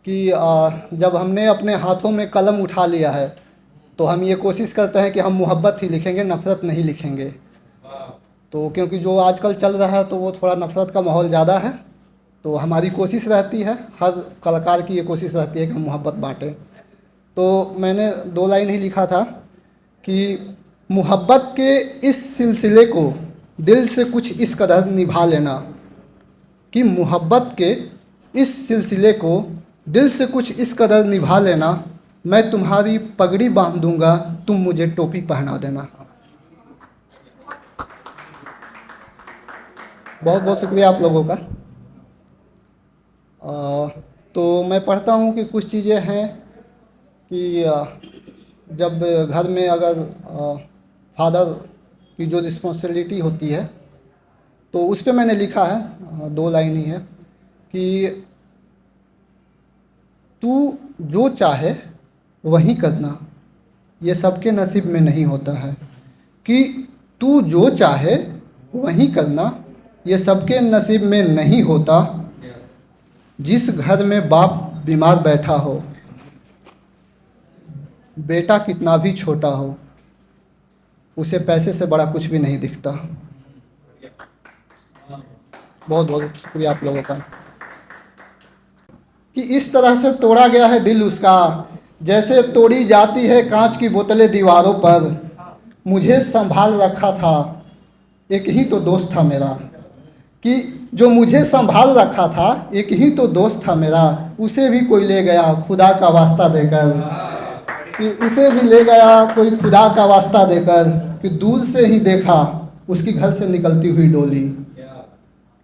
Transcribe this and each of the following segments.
कि जब हमने अपने हाथों में कलम उठा लिया है तो हम ये कोशिश करते हैं कि हम मोहब्बत ही लिखेंगे, नफ़रत नहीं लिखेंगे। तो क्योंकि जो आजकल चल रहा है तो वो थोड़ा नफ़रत का माहौल ज़्यादा है, तो हमारी कोशिश रहती है, हर कलाकार की ये कोशिश रहती है कि हम मोहब्बत बाँटें। तो मैंने 2 लाइन ही लिखा था कि मोहब्बत के इस सिलसिले को दिल से कुछ इस कदर निभा लेना, कि मोहब्बत के इस सिलसिले को दिल से कुछ इस कदर निभा लेना, मैं तुम्हारी पगड़ी बांध दूंगा, तुम मुझे टोपी पहना देना। बहुत बहुत शुक्रिया आप लोगों का। तो मैं पढ़ता हूँ कि कुछ चीज़ें हैं कि जब घर में अगर फादर की जो रिस्पॉन्सिबिलिटी होती है तो उस पे मैंने लिखा है, 2 लाइन ही है कि तू जो चाहे वही करना, ये सबके नसीब में नहीं होता है। कि तू जो चाहे वही करना, ये सबके नसीब में नहीं होता। जिस घर में बाप बीमार बैठा हो, बेटा कितना भी छोटा हो, उसे पैसे से बड़ा कुछ भी नहीं दिखता। बहुत बहुत शुक्रिया आप लोगों का। कि इस तरह से तोड़ा गया है दिल उसका, जैसे तोड़ी जाती है कांच की बोतलें दीवारों पर। मुझे संभाल रखा था, एक ही तो दोस्त था मेरा। कि जो मुझे संभाल रखा था, एक ही तो दोस्त था मेरा, उसे भी कोई ले गया खुदा का वास्ता देकर। कि उसे भी ले गया कोई खुदा का वास्ता देकर, कि दूर से ही देखा उसकी घर से निकलती हुई डोली।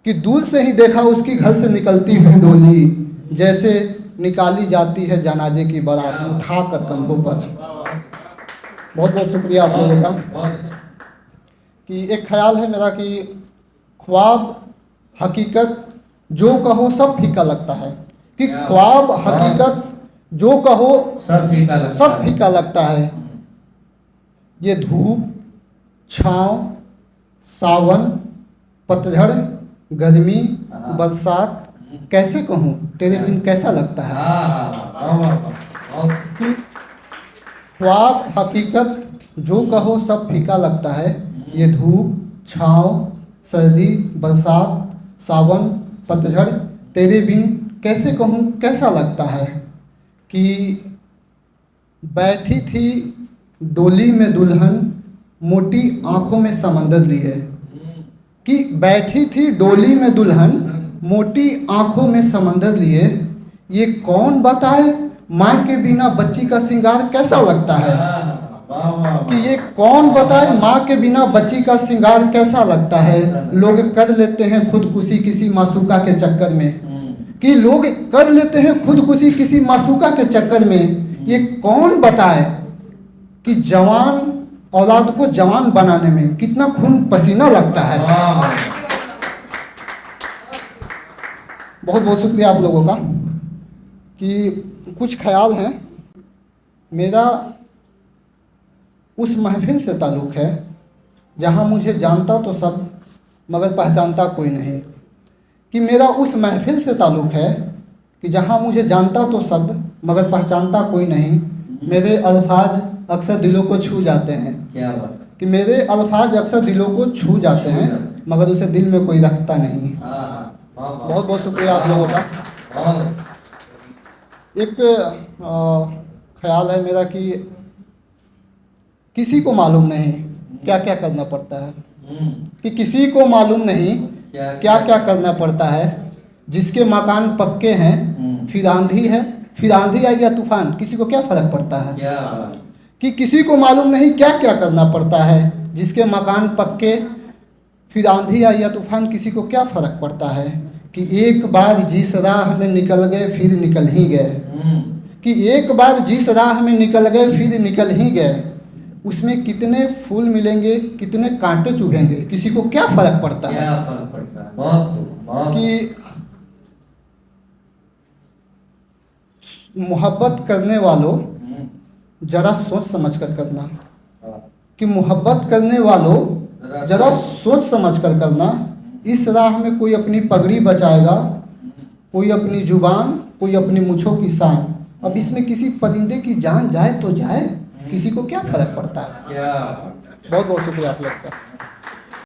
कि दूर से ही देखा उसकी घर से निकलती हुई डोली, जैसे निकाली जाती है जनाजे की बारात उठा कर कंधों पर। बहुत बहुत शुक्रिया आप लोगों का। कि एक ख्याल है मेरा कि ख्वाब हकीकत जो कहो सब फीका लगता है। कि ख्वाब हकीकत जो कहो सब फीका लगता है। ये धूप, छाँव, सावन, पतझड़, गर्मी, बरसात, कैसे कहूँ तेरे बिन कैसा लगता है। कि ख्वाब हकीकत जो कहो सब फीका लगता है। ये धूप, छाँव, सर्दी, बरसात, सावन, पतझड़, तेरे बिन कैसे कहूँ कैसा लगता है। कि बैठी थी डोली में दुल्हन, मोटी आँखों में समंदर लिए। कि बैठी थी डोली में दुल्हन, मोटी आँखों में समंदर लिए। ये कौन बताए माँ के बिना बच्ची का श्रृंगार कैसा लगता है। कि ये कौन बताए माँ के बिना बच्ची का श्रृंगार कैसा लगता है। लोग कर लेते हैं खुदकुशी किसी मासूका के चक्कर में। कि लोग कर लेते हैं खुदकुशी किसी मासूका के चक्कर में। ये कौन बताए कि जवान औलाद को जवान बनाने में कितना खून पसीना लगता है। बहुत बहुत शुक्रिया आप लोगों का। कि कुछ ख्याल हैं, मेरा उस महफिल से ताल्लुक़ है जहाँ मुझे जानता तो सब मगर पहचानता कोई नहीं। कि मेरा उस महफिल से ताल्लुक़ है कि जहाँ मुझे जानता तो सब मगर पहचानता कोई नहीं। मेरे अल्फाज अक्सर दिलों को छू जाते हैं। क्या बात। कि मेरे अल्फाज अक्सर दिलों को छू जाते हैं मगर उसे दिल में कोई रखता नहीं। बहुत बहुत शुक्रिया आप लोगों का। एक ख्याल है मेरा कि किसी को मालूम नहीं क्या क्या करना पड़ता है। कि किसी को मालूम नहीं क्या क्या करना पड़ता है। जिसके मकान पक्के हैं फिर आंधी है, फिर आंधी आई या तूफान, किसी को क्या फ़र्क पड़ता है। कि किसी को मालूम नहीं क्या क्या करना पड़ता है। जिसके मकान पक्के फिर आंधी आई या तूफान, किसी को क्या फ़र्क पड़ता है। कि एक बार जिस राह में निकल गए फिर निकल ही गए। कि एक बार जिस राह में निकल गए फिर निकल ही गए। उसमें कितने फूल मिलेंगे कितने कांटे चुभेंगे, किसी को क्या फ़र्क पड़ता है। कि मोहब्बत करने वालों ज़रा सोच समझ कर करना। कि मोहब्बत करने वालों ज़रा सोच समझ कर करना। इस राह में कोई अपनी पगड़ी बचाएगा, कोई अपनी जुबान, कोई अपनी मूँछों की शान। अब इसमें किसी परिंदे की जान जाए तो जाए, किसी को क्या फर्क पड़ता है। बहुत बहुत शुक्रिया आप लोग का।